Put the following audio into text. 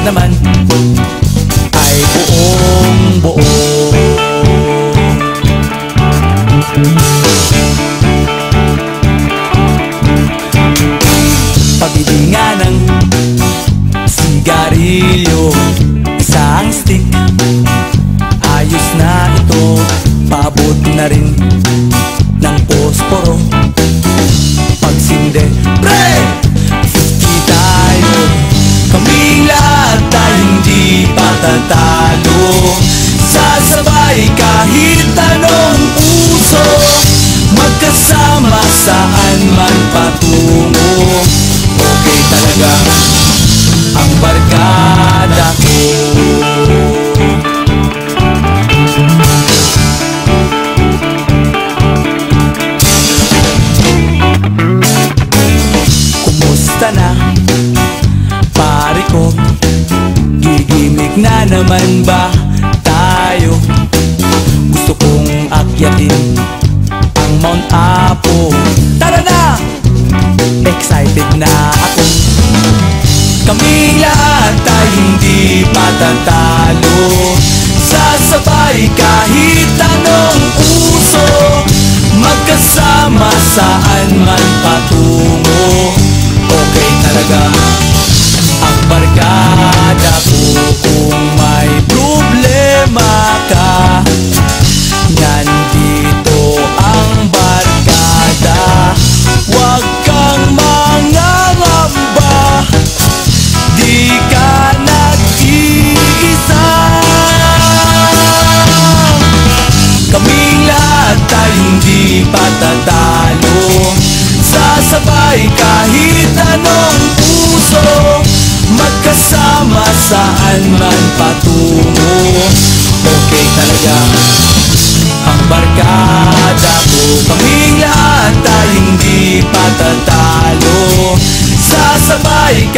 naman ay buong buo. Pabili nga ng sigarilyo, isang stick, ayos na ito. Paabot na rin ng posporo. Pagsinde, pre! 50 tayo, kaming lahat ay hindi patatalo. Sasabay kahit anong uso, magkasama saan man patungo. Okay talaga ang barkada ko. Kumusta na, pare ko? Gigimik na naman ba tayo? Gusto kong akyatin ang Mount Apo. Tara na! Excited na ako. Kaming lahat ay hindi patatalo. Sasabay kahit anong uso, magkasama saan man patungo. Okay talaga ang barkada ko. Kung may problema ka, nandito ang barkada. Huwag kang mangangamba, di ka nag-iisa. Kaming lahat ay hindi patatalo. Sasabay kahit anong puso, magkasama saan man patungo. Okay talaga ang barkada ko. Kaming lahat ay hindi patatalo. Sasabay